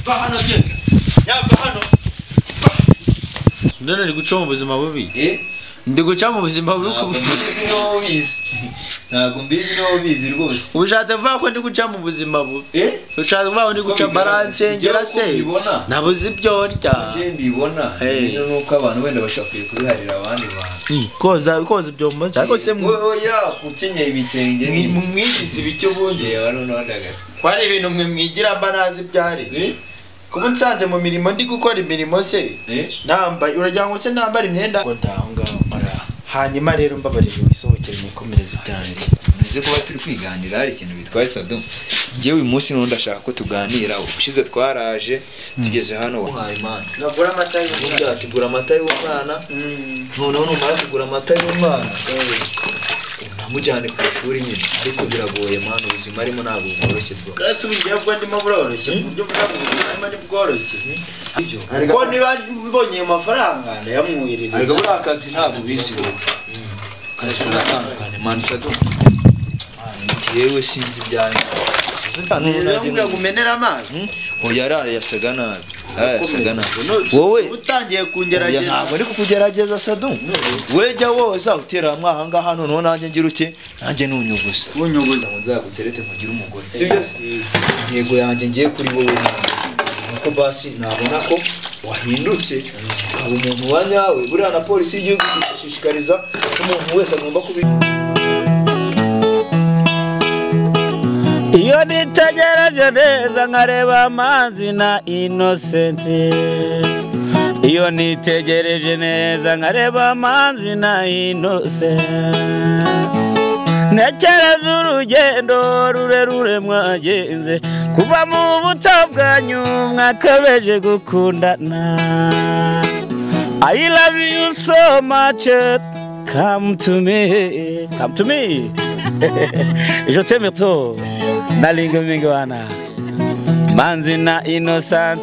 va hano genda yava hano none ndi guca mu buzima bubi ndi guca mu buzima buri kubizi no bizi ntabwo mbizi no bizi rwose ubushatse vuga ko ndi guca mu buzima bubi ushatse vuga ko ndi guca balance ngera se nabuze ibyo rya je mbibona nino nuko abantu wenda bashaka kubiharira abandi bantu koza ibyo mbaza ariko se oya ukenyeye ibitenge mwigize ibicyo bunye ndagase kwari ibintu mwe mwigira banazi byari kuba nsanze mu mirimo ndi gukora imirimo se namba urajya ngo se nambara imyenda hanyuma rero mbabarije wisohokere mukomereze byanjye nze kuba turi kwiganira hari ikintu bitwaye Sadu ngiye uyu munsi none ndashaka ko tuganira ubushize twaraje tugeze hano wahaye Imana nagura amata y'umwana tugura amata y'umwana noneho numara kugura amata y'umwana namujyane ku ishuri nyine ariko biragoye Mana ubuzima arimo ntabwo bworoshye bwo kasi ugiye bwo ndimo buroroshye buryo bw'ubuzima ni bworoshye ko niba mbonye amafaranga ndayamwirira ariko buri akazi ntabwo bizi wowe kazi turatandukanye Mana Sadu yewe sinzi byanyu none gumenera amazi oya yasaga nabi wowe utangiye kungerageza ntabwo ari kukugerageza Sadu wejya woza utera mwahanga hano none nanjye ngira uti nanjye nunyugusa nzaguterete nkugira umugore sibyo yego yanjye ngiye kuri wowe nuko basi nabona ko wahindutse ukaba umuntu wanyawe buriya na polisi y'igihugu ishishikariza umuntu wese agomba kubi iyo nitegereje neza nkareba amazi na Innocent iyo nitegereje neza nkareba amazi na Innocent ntekereza urugendo rurerure mwagenze kuva mu buto bwanyu mwakabeje gukundana I love you so much come to me je t'aime trop nalinga mingi wana Manzi na Innocent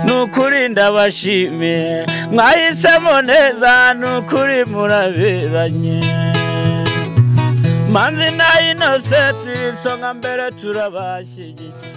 nukuri ndabashimiye mwahisemo neza nukuri muraberanye Manzi na Innocent songa mbere turabashyigikiye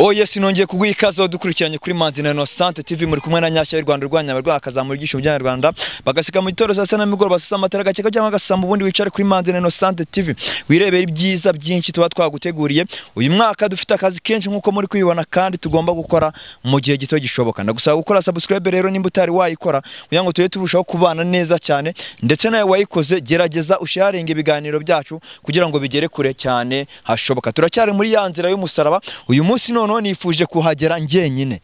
Oye sinongeye kuguha ikaze dukurikiranye kuri Manzi na Innocent TV muri kumwe na Nyashya y'u Rwanda rwanyabirwa akazamura igisho by'u Rwanda bagasika mu gitoro saa 7 n'imigoro basasa amatara gakeka cyangwa gasamba ubundi wicare kuri Manzi na Innocent TV wirebera ibyiza byinshi tuba twaguteguriye uyu mwaka dufite akazi kenshi nkuko muri kwibona kandi tugomba gukora mu gihe gito gishoboka ndagusaba gukora subscribe rero nimba utari wayikora kugira ngo tuye turushaho kubana neza cyane ndetse nawe wayikoze gerageza usharinga ibiganiro byacu kugira ngo bigere kure cyane hashoboka turacyari muri ya nzira y'umusaraba uyu munsi none nifuje kuhagera njyenyine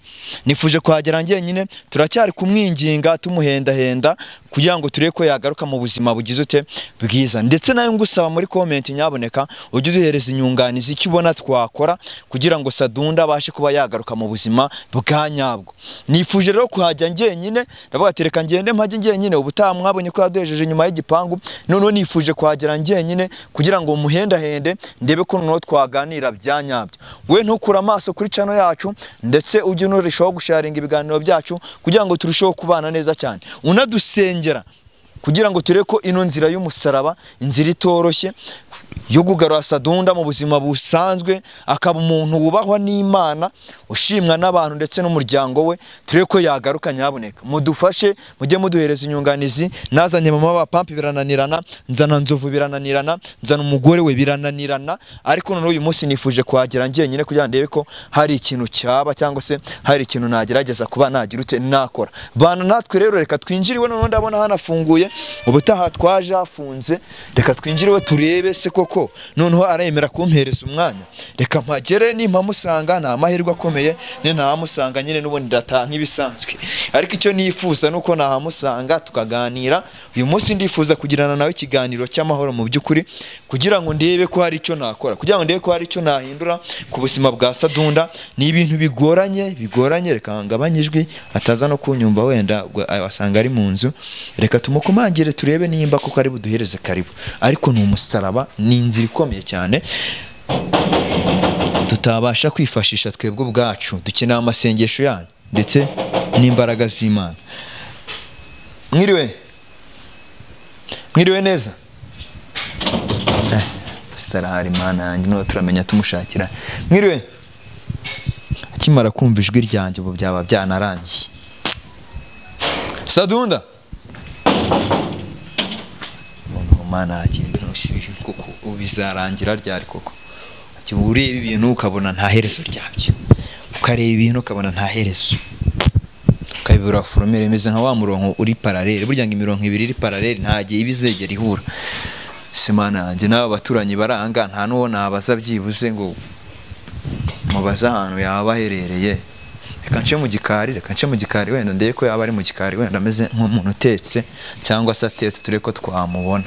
turacyari kumwinginga tumuhenda kugira ngo tureke ko yagaruka mu buzima bugize ute bwiza ndetse nayo ngusaba muri comment nyaboneka ujye duhereza inyunganizi icyo ubona twakora kugira ngo Sadunda abashe kuba yagaruka mu buzima bwa nyabwo nifuje rero kuhajya njyenyine ndavuga tereka ngende mpaje njyenyine ubutaha mwabonye ko yaduhejeje nyuma y'igipangu none nifuje kuhagera njyenyine kugira ngo muhendahende ndebe ko noneho twaganira bya nyabyo we ntukura amaso kuri channel yacu ndetse ujye unurishaho gusharinga ibiganiro byacu kugira ngo turusheho kubana neza cyane unadusengera kugira ngo tureko ino nzira y'umusaraba inzira itoroshye yo kugarura Sadunda mu buzima busanzwe akaba umuntu wubahwa n'Imana ushimwa n'abantu ndetse n'umuryango we tureko yagaruka nyaboneka mudufashe mujye muduhereza inyunganizi nazanye mama ba pampi birananirana nzana nzovu birananirana nzana umugore we birananirana ariko none uyu munsi nifuje kuhagera njyenyine kugira ndebe ko hari ikintu cyaba cyangwa se hari ikintu nagerageza kuba nagira ute nakora bana natwe rero reka twinjiriwe none ndabona hanafunguye ubutaha twaje hafunze reka twinjiriwe turebe se koko noneho aremera kumpereza umwanya reka mpagere nimpa musanga nta mahirwe akomeye ne nta musanga nyine n'ubundi ndata nk'ibisanzwe ariko icyo nifuza nuko nahamusanga tukaganira uyu munsi ndifuza kugirana nawe ikiganiro cy'amahoro mu by'ukuri kugira ngo ndebe ko hari icyo nakora kugira ngo ndebe ko hari icyo nahindura ku buzima bwa Sadunda ni ibintu bigoranye reka ngabanyijwe ataza no kunyumva wenda wasanga ari mu nzu reka tumukomangire turebe nimba ko kari buduhereze karibu ariko ni umusaraba ni inzira ikomeye cyane tutabasha kwifashisha twebwe ubwacu dukeneye amasengesho yanyu ndetse n'imbaraga z'Imana mwiriwe neza sarahari Imana yanjye no turamenya tumushakira mwiriwe akimara kumva ijwi ryanjye ubu byaba byanarangiye. Sadunda umuntu mana agimbe no sibi kuko ubizarangira ryari koko. Ati ureba ibintu ukabona nta herezo ryabyo. Ukareba ibintu ukabona nta herezo. Ukabibura foromere imeze nka wa murongo uri parallel. Burya ngo imirongo ibiri iri parallel ntagiye ibizegera ihura. Simana anje nawe baturanyi baranga nta nuwo nabaza byibuze ngo mubaza ahantu yaba herereye. Reka nce mu gikari wenda ndeye ko yaba ari mu gikari wenda ameze nk'umuntu utetse cyangwa se atetse ture ko twamubona.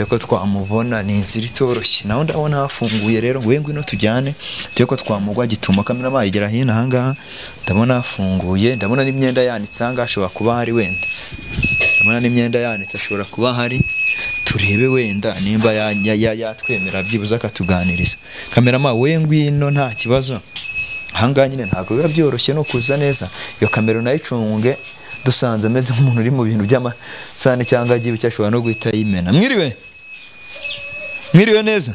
Ko twamubona ni inzira itoroshye naho ndabona hafunguye rero ngo ngwino tujyane tuje ko twamugwa gituma kamera bayigera hino ahangaha ndabona hafunguye ndabona n'imyenda yanitse ahangaha ashobora kuba hari wenda ndabona n'imyenda yanitse ashobora kuba hari turebe wenda nimba yatwemera byibuze akatuganiriza kamerama we ngwino nta kibazo ahangaha nyine ntabwo biba byoroshye no kuza neza iyo kamera nayicunge dusanze ameze nk'umuntu uri mu bintu by'amasane cyangwa agiye cyashobora no guhita yimena. Mwiriwe neza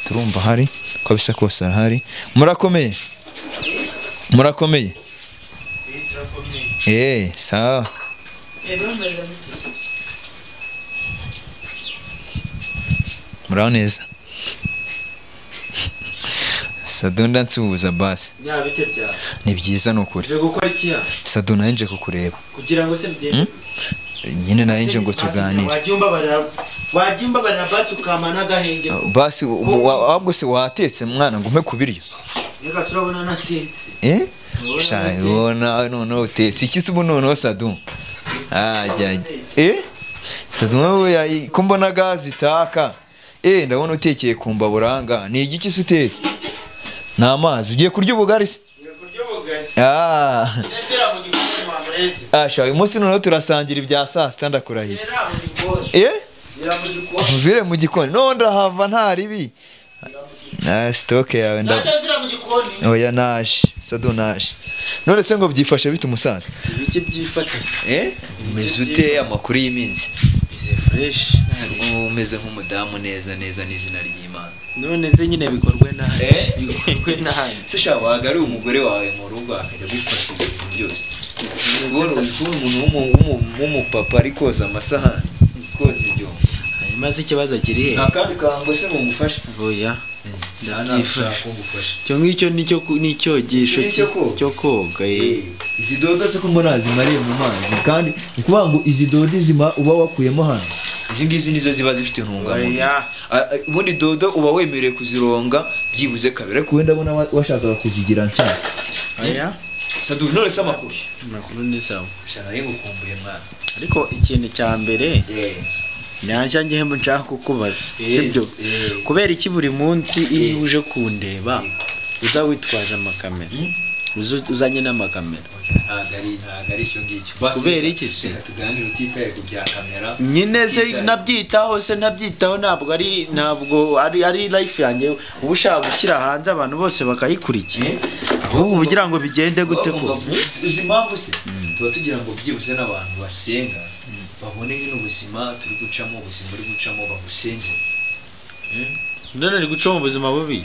turumva hari ko bisa kose hari murakomeye sawa muraho neza Sadunda nsuhuza basi ni byiza nukuri Sadunda nje kukureba kugira ngo se bigende nyine naje ngo tuganire wajimba bana basi ukamana gahenge basi ahubwo se watetse mwana ngo umpe kubirya reka surabona natetse shayibona none utetse iki se ubunono Sadunda Sadunda we kumbona gazi taka ndabona utekeye kumbaburanga ni igiki se utetse na mazi ugiye kurya ubugari se uyu munsi noneho turasangira ibya saa sita ndakurahira muvire mu gikoni none ndahava nta ribi sitoke yawe oya naje Sadu naje none se ngo byifashe bite umusaza ibiki byifata se umeze ute amakuru y'iminsi fresh umeze nk'umudamu neza n'izina ry'Imana none nze nyine bikorwe nabi se shabaga ari umugore wawe mu rugo akajya gufasha ibintu byose umuntu w'umupapa ari koza amasahani koza ibyo maze ikibazo kiri he akandi kango se mumufasha oya cyo ngicyo nicyo gisho cyo koga izi dodo se ko murazi mariye mu mazi kandi ukuvuga ngo izi dodo zima uba wakuyemo hano izi ngizi nizo ziba zifite intungamubiri ubundi dodo uba wemereye kuzironga byibuze kabiri ariko wenda abona washakaga kuzigira nshya Sadu none se makuru ni sawa shana ngukumbuye mwana ariko ikintu cya mbere nyanja ngihembo nshaka kukubaza sibyo kubera iki buri munsi iyo uje kundeba uza witwaje amakamera uzanye n'amakamera ntago ari cyo ngicyo kubera iki se tuganira utitaye ku bya kamera nyine se nabyitaho ntabwo ari life yanjye ubu ushaka gushyira hanze abantu bose bakayikurikira ahubwo kugira ngo bigende gute ko uzi impamvu se tuba tugira ngo byibuze n'abantu basenga babone ngino ubuzima turi gucamo ubuzima uri gucamo bagusenge none uri gucamo ubuzima bubi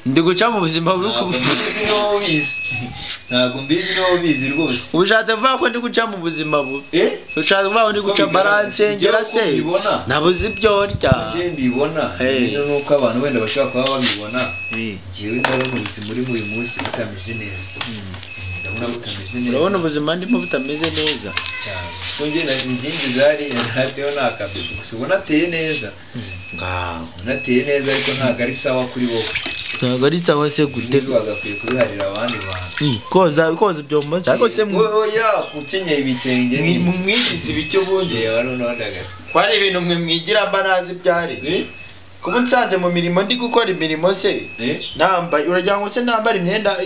ndi guca mu buzima bubi ntabwo mbizi no bizi rwose ubushatse vuga ko ndi guca mu buzima bubi ushatse vuga ko ndi guca baransengera se nabuze ibyo ndya nje mbibona nuko abantu wenda bashaka kuba babibona jewe ndabona ubuzima uri mu uyu munsi butameze neza ndabona butameze neza urabona ubuzima ndimo butameze neza cyane twongeye na ingingi zari ntateho nakabyo gusa ubona ateye neza ngaho nateye neza ariko ntago ari sawa kuri wowe ntago ari sawa se gutega bagakwiye kubiharira abandi bantu koza ibyo mumaze ariko se oya kukenyeye ibitenge ni mwigize ibicyo bundi rero ndagase kwari ibintu mwe mwigira mbanazi byari kuba nsanze mu mirimo ndi gukora imirimo se nambaye uragira ngo se nambara imyenda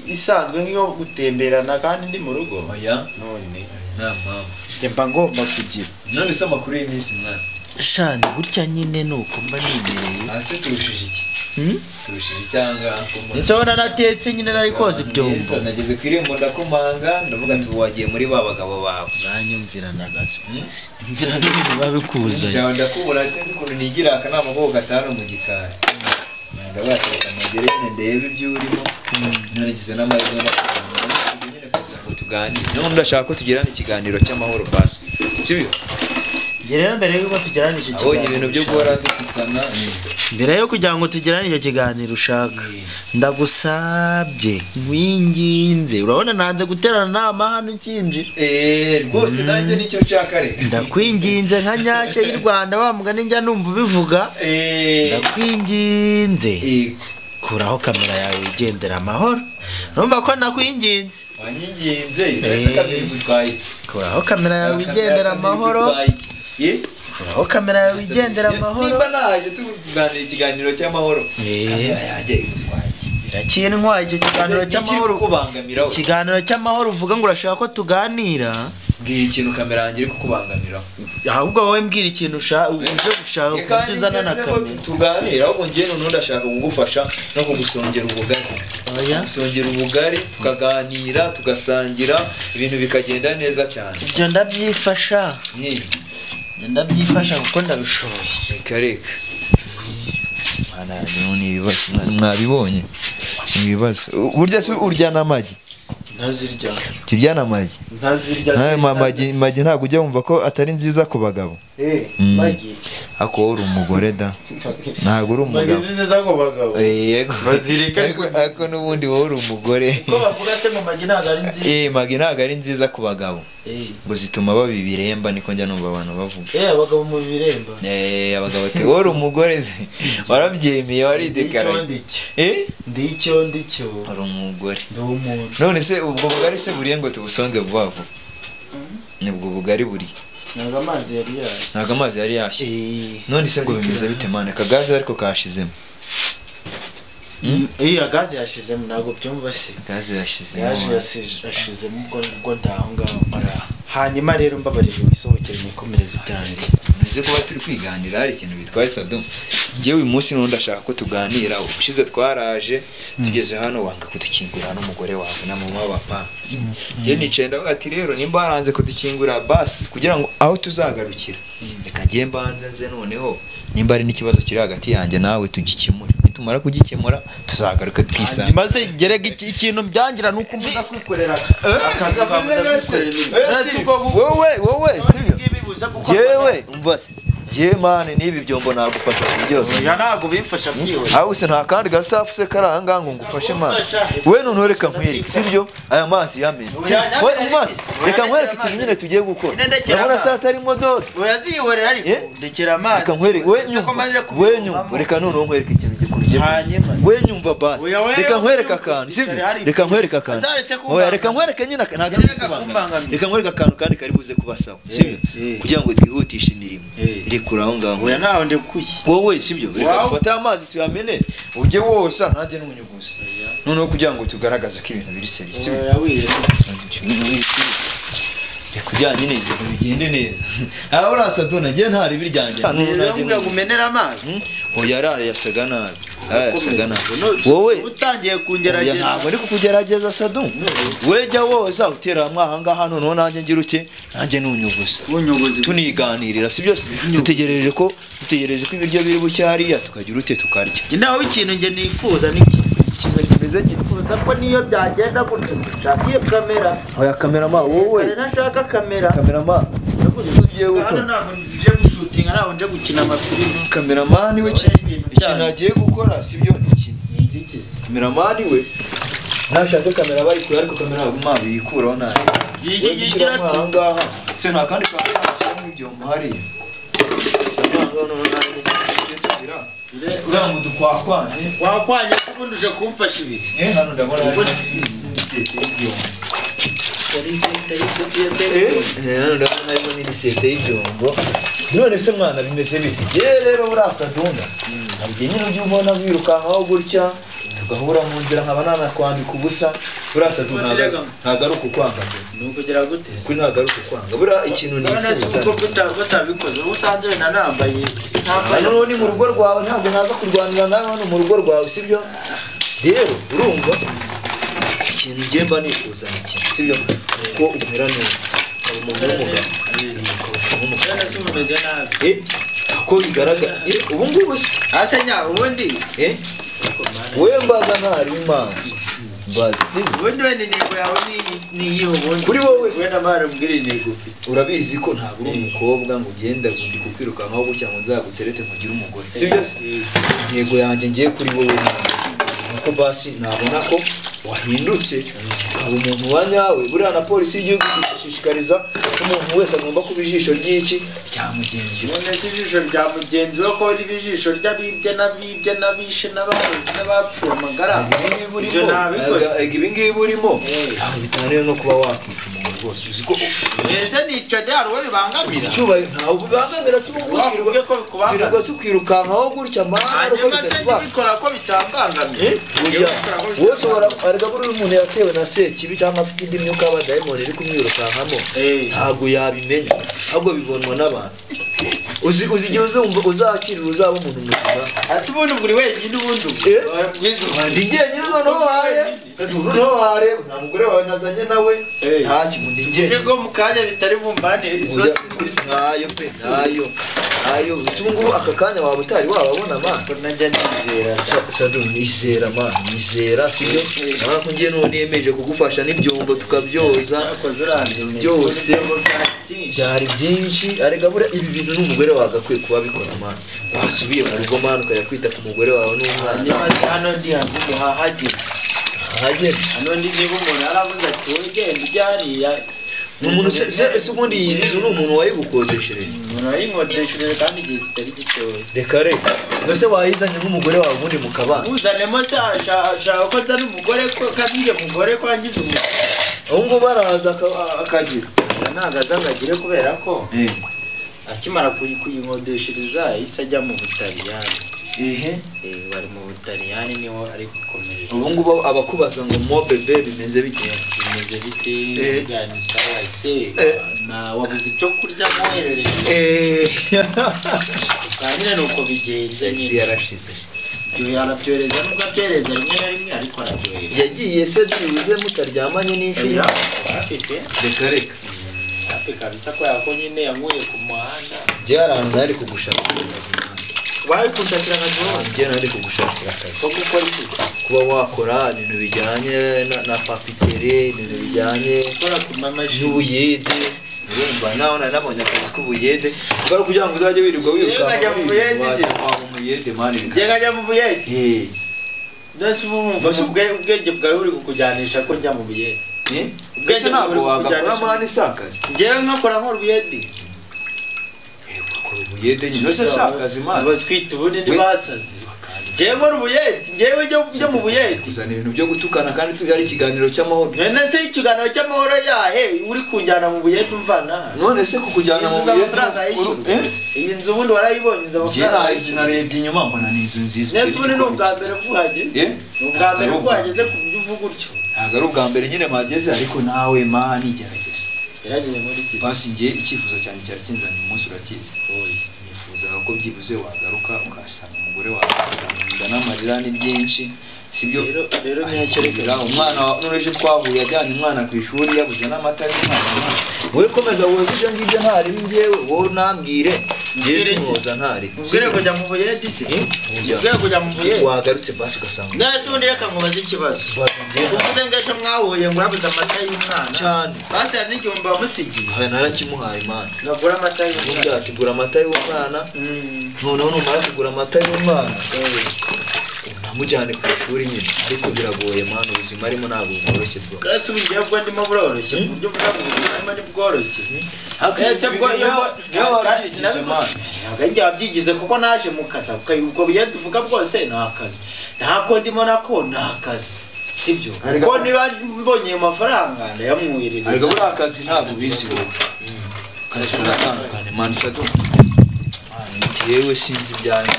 isanzwe nk'iyo gutemberana kandi ndi mu rugo oya none nta mpamvu mba ngomba kugira none se amakuru y'iminsi mwana shani gutya nyine nuko mba nimereye hasi turushije iki turushije cyangwa nsobona natetse nyine nari koza ibyombo nageze ku irembo ndakomanga ndavuga ati wagiye muri ba bagabo bawe banyumvira nagaso mvira n'ibintu babikuza ndakubura sinzi ukuntu nigira akanama ko gatanu mu gikari ndabatereka amagere nyine ndebe ibyo urimo narigize n'amahirwe nyine kugira ngo tuganire niyo ndashaka ko tugirana ikiganiro cy'amahoro basi sibyo rero mbere yuko tugirana iki kiganiro abonye ibintu byo guhora dufitana mbere yo kugira ngo tugirane icyo kiganiro ushaka ndagusabye nkwinginze urabona nanze guterana nama hano ukinjira rwose nanjye nicyo nshaka reka ndakwinginze nka nyashya y'u Rwanda wa mugani njya numva ubivuga ndakwinginze kuraho kamera yawe wigendera amahoro numva ko nakwinginze wanyinginze kamera gutwaye kuraho kamera yawe wigendera amahoro kuraho kamera yawe wigendera amahoro nimba naje tuganira ikiganiro cy'amahoro kamera yanjye igutwaye irakintwaye icyo kiganiro cy'amahoro kubangamiraho ikiganiro cy'amahoro uvuga ngo urashaka ko tuganira mbwira ikintu kamera yanjye iri kukubangamiraho ahubwo wowe mbwira ikintu uje gushaka ko uzana na kamera tuganira ahubwo njye noneho ndashaka kugufasha no kugusongera ubugari gusongera ubugari tukaganira tugasangira ibintu bikagenda neza cyane ibyo ndabyifasha ndabyifasha kuko ndabishoboye reka mwabibonye ibibazo burya se urya n'amagi ntazirya turya n'amagi magi ntabwo ujya wumva ko atari nziza ku bagabo magi ako uri umugore da ntabwo uri umugabo magi nziza ku bagabo yego bazirika ariko n'ubundi wowe uri umugore ko bavuga se mu magi ntabwo ari nziza magi ntabwo ari nziza ku bagabo ngo zituma baba ibiremba niko njya numva abantu bavuga abagabo mu biremba abagabo ati wowe uri umugore warabyemeye waridekaraye ndicyo uri umugore ndi umuntu none se ubwo bugari se buriye ngo tubusonge vuba vuba nibwo bugari buriye ntabwo amazi yari yashye none se ngo bimeze bite mane kagaze ariko kashizemo gaze yashizemo ntabwo byumva se gaze yashizemo ubwo ndaho ngaho hanyuma rero mbabarije wisohokere nikomereze ibyanjye nzi kuba turi kwiganira hari ikintu bitwaye Sadum njyewe uyu munsi n'undi ndashaka ko tuganira ubushize twaraje tugeze hano wanga kudukingura n'umugore wawe na mama w'abapa njye nicaye ndavuga ati rero nimba haranze kudukingura basi kugira ngo aho tuzagarukira reka njye mbanze nze noneho nimba ari n'ikibazo kiri hagati yanjye nawe tugikemure nitumara kugikemura tuzagaruka twisanga maze gerega ikintu byangira nuko mbuza kwikorera akazi wowe sibyo jewe umva se je mane nibi byombo nagufasha byose ya ntago bimfasha byiwe aho se nta kandi gasafu se karanga ngo ngufashe mane we none reka nkwereke sibyo aya mazi yamene we umase reka nkwereke ikintu nyine tugiye gukora urabona se atari modoka oyazihorera ariko ndekera amazi reka nkwereke we nyumva reka none nkwereke ikintu gikunje we nyumva basi reka nkwereke akantu sibyo reka nkwereke akantu oya reka nkwereke nyine ntago reka nkwereke akantu kandi karibuze kubasaho sibyo kugira ngo twihutishe imirimo kuraho ngaho oya naho ndekuye wowe sibyo reka dufate amazi tuyamene uje wose nanjye n'umunyuguzi noneho kugira ngo tugaragaze ko ibintu biri seri sibyo reka ujyanye neza ibintu bigende neza aba urasa dona njye ntari biryanje ntabwo gumenera amazi oya arayasaga nabi wowe utangiye kungerageza ntabwo ari kukugerageza Sadum wejya woza utera amahanga hano no nanjye ngira uke nanjye n'unyuguza tuniganirira sibyo dutegereje ko ibiryo biri bucyariya tukagira ute tukarya naho ikintu nge nifuza n'ikintu kimeze gifuza ko niyo byagenda gutyo shakiye kamera oya kamerama wowe nashaka kamerama hano ntabwo nje gushutinga ntabwo nje gukina amafilime kameramani we ikintu agiye gukora sibyo ni iki kameramani we nashaka kamera bari kure ariko kamera mabi yikuraho nayo yigira ati ngaha se nta kandi kamera cyangwa ibyo muhari kugira ngo dukwakwanye wakwanye kubundi uje kumfasha ibi hano ndabona hano ndabona harimo n'irisete y'ibyombo none se mwana bimeze bite rero burasa dunda ntabwo nyine ujya ubona wirukankaho gutya tugahura mu nzira nkaba nanakwambika ubusa burasa dunda ntabwo ari ukukwanga ni ukugira gute kuri ntabwo ari ukukwanga buriya ikintu nifuza kuko utabikoze ubu usanze wenda nambaye hano ni mu rugo rwawe ntabwo naza kurwanira nawe hano mu rugo rwawe sibyo rero urumva ikintu ngemba nifuza ni ikintu sibyo ko umera neza ukaba umuntu w'umugabo ko bigaragara ubu ngubu se asenya ubundi wewe mbaza ntari imana mbaza ubundi wenda intego yawe ni iyihe ubundi kuri wowe wenda barambwira intego ufite urabizi ko ntabwo uri umukobwa ngo ugenda ndi kukwirukankaho gutya ngo nzaguterete nkugire umugore sibyo intego yanjye ngiye kuri wowe nuko basi nabona ko wahindutse ukaba umuntu wa nyawe buriya na polisi y'igihugu ishishikariza umuntu wese agomba kuba ijisho ry'iki rya mugenzi we none se ijisho rya mugenzi we ko riba ijisho ry'abibye n'abishe n'abapfuye amagara ibi ngibi urimo ntabwo bitaniye no kuba wakwica umuntu rwose uzi ko ese nica ryari wowe bibangamira icyubahiro ntabwo bibangamira si ubwo tukwirukankaho gutya hanyuma se ntibikora ko bitambangamiye wowe ushobora arega buri umuntu yatewe na sekibi cyangwa afite indi myuka y'abadayimoni iri kumwirukankamo ntabwo yabimenya ahubwo bibonwa n'abantu uzi igihe uzakirira uzaba umuntu muzima hasi ubundi buri wenyine ubundi ndi njyenyine noneho wareba nta mugore wawe nazanye nawe nta kintu ndi njyenyine ubwo mu kanya bitari bumbanire isosi ntayo pe ntayo uzi ubu ngubu aka kanya waba utari wababona man najya nizera Sadu nizera man nizera sibyo urabona ko ngiye none yemeje kugufasha n'ibyombo tukabyoza byose byari byinshi arega buriya ibi bintu n'umugore wagakwiye kuba bikora man wasubiye mu rugo man ukajya kwita ku mugore wawe n'umwana hano ndi hantu hahagera hano ndi niba umuntu aravuze ati ugenda ujya hariya ni umuntu se ubundi iyi nzu ni umuntu wayigukodeshereje umuntu wayinkodeshereje kandi igihe kitari gitoya reka mbese wayizanye nk'umugore wawe ubundi mukabana uzanemo se ashaka ko nzana umugore kandi njye mugore ko wangize umugore ubu ngubu araza akagira ntabwo azangagire kubera ko akimara kuyinkodeshereza yahise ajya mu Butaliyani bari mu Butaliyani niho ari gukomereza ubu ngubu abakubaza ngo mo bebe bimeze bite ganisa wase wabuze ibyo kurya mwoherereje usangire nuko bigenze nyine yarashize arabyohereza nubwo abyohereza rimwe na rimwe ariko arabyohereza yagiye se byibuze mutaryamanye n'inshuro reka kabisa ko yako nyine yankuye ku muhanda byaranga ari kugushakira akazi wayi kunshakira akazi njye nari kugushakira akazi ko gukora iki kuba wakora ibintu bijyanye na papitere ibintu bijyanye n'ubuyede urumva naho nabonye akazi k'ubuyede bari kugira ngo uzajye wirirwa wiruka mu buyede mani ngajya mu buyede ndetse ubwenge bwawe uri kukujyanisha ko njya mu buyede ubwenge ntabwo wagakora mani sakazi njyewe nkakora nk'urubuyede ukora ubuyede nyine se sakazi mani bazwita ubundi ntibasaze njyewe urubuyede njyewe ujya mu buyede kuzana ibintu byo gutukana kandi ari ikiganiro cy'amahoro none se ikiganiro cy'amahoro yahe uri kunjyana mu buyede umvana none se kukujyana mu buyede iyi nzu ubundi warayibonye iza amafaranga narebye inyuma mbona ni inzu nziza nese ubundi ni ubwa mbere bwahageze ni ubwa mbere bwahageze ku buryo uvuga utyo ntabwo ari ubwa mbere nyine mpageze ariko nawe mani gerageza gerageze muri iki basi ngiye icyifuzo cyanjye cyari kinzanye umunsi urakizi nifuzaga ko byibuze wagaruka ukasanga umugore wawe ukaganira n'amarira ni byinshi sibyo rero ntiyakerekera umwana n'ureje twahuye ajyanye umwana ku ishuri yabuze n'amata y'umwana wowe komeza woza ibyo ngibyo ntari njyewe wowe nambwire ngiye tumuhoza ntari ubwire kujya mu buyede se ubwire kujya mu buyede wagarutse basi ugasanga nese ubundi reka nkubaze ikibazo uvuze ngo ejo mwahuye ngo yabuze amata y'umwana cyane basi hari n'igihumbi wamusigiye narakimuhaye imana ngagura amata y'umwana tugura amata y'umwana noneho numara kugura amata y'umwana namujyane ku ishuri nyine ariko biragoye mana ubuzima arimo ntabwo bworoshye bwo ese ubigiye bwo ndimo buroroshye ku buryo bwa ubuzima ni bworoshye ese bwo iyo wabyigize mana ntabwo wabyigize kuko naje mu kazi ubwo biye tuvuga bwose ni akazi ntabwo ndimo nako ni akazi sibyo ko niba mbonye ayo mafaranga ndayamwirira ariko buriya akazi ntabwo ubizi wowe akazi karatandukanye mana sado yewe sinzi ibyanyu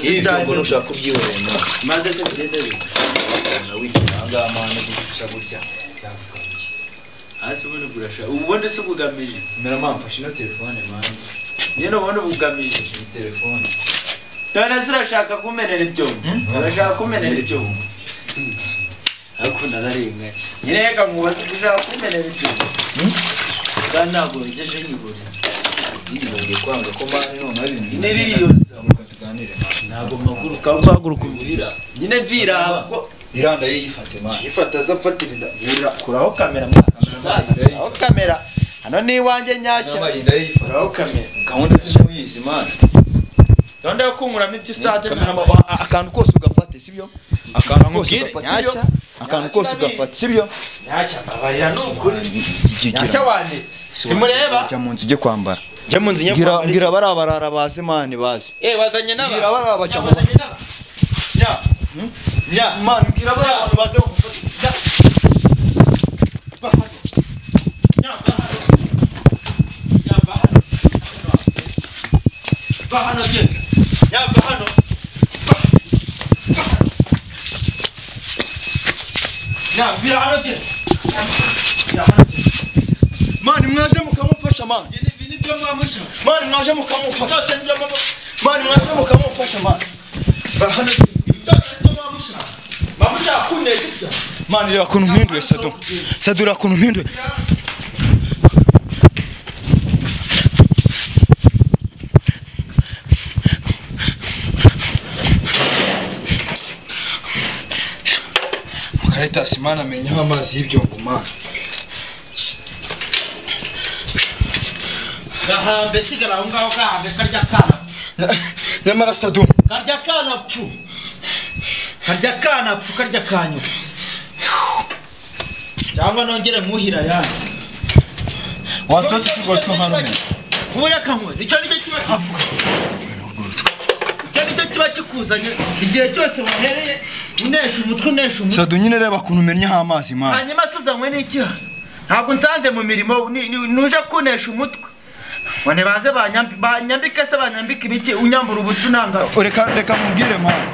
ibyo ngo nushaka kubyihorera maze se bidendere witanga amana gusa burya yavuga hasi ubundi burasha ubundi se ubugamije mera mamfashe no telefone mani nyine ubundi ubugamije telefone none se urashaka kumenera ibyo urashaka kumenera ibyo ariko nararenga nyine reka nkubaze ushaka kumenera ibyo kandi ntabwo bigeje yigurira ngiye kwanga ko mani none ari niriyo tuganire ntabwo mpaguruka uhaguruka umuhira nyine mvira ko iranda yifate man ifata zafatirira mvira kuraho kamera mwaka kuraho kamera hano ni wanjye nyashya n'abayinda yifate kuraho kamera gahunda zije wizi man donda yo kunkuramo ibyo usate akantu kose ugafate sibyo akantu kose ugafate sibyo akantu kose ugafate sibyo nyashya babarira nukuri nyashya wanitse simureba jya mu nzu ujye kwambara jya mu nzu ngira barabarara bazi man bazi bazanye n'aba ngira barabaca bazanye n'aba nya man ngira barabantu baze bahano je ya bahano ya bahano je man mwaje mukamufasha man bini byo mwamusha man mwaje mukamufasha byose nibyo man mwaje mukamufasha man bahano je byo mwamusha mwamusha kuneza ibyo man reba kuntu mpinduye Sadu reba kuntu mpinduye Caritas mana menya amazi y'ibyongo mana gahambe sigara aho ngaho gahambe karya kana nyamara Sadu karya kana pfu karya kanyu cyangwa nongere muhira yani wasohoke kigo tw'ahantu buriya kamwe icyo kiba kikuzanye igihe cyose wahereye unesha umutwe Sadu nyine reba kuntu menya amazi mana hanyuma suzanywe n'iki ntabwo nsanze mu mirimo nuje kunesha umutwe wane baze banyambike se banyambike ibiki unyambura ubutu nanga reka mubwire mana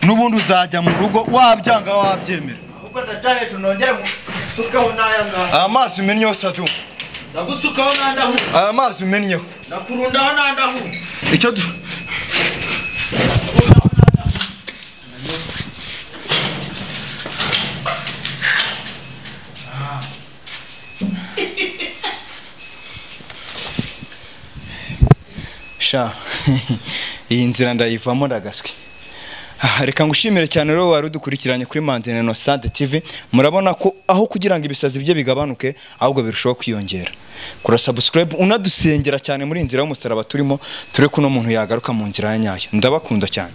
n'ubundi uzajya mu rugo wabyanga wabyemera ahubwo ndacahesha nongere musukaho n'ayanga amazi umennyeho Sadu ndagusukaho nandahu amazi umennyeho nakurundaho nandahu icyo sha iyi nzira ndayivamo ndagaswe reka ngushimire cyane rero wari udukurikiranye kuri Manzine Innocent TV murabona ko aho kugira ngo ibisazi bye bigabanuke ahubwo birushaho kwiyongera kura subscribe unadusengera cyane muri inzira y'umusaraba turimo ture kuno muntu yagaruka mu nzira ya nyayo ndabakunda cyane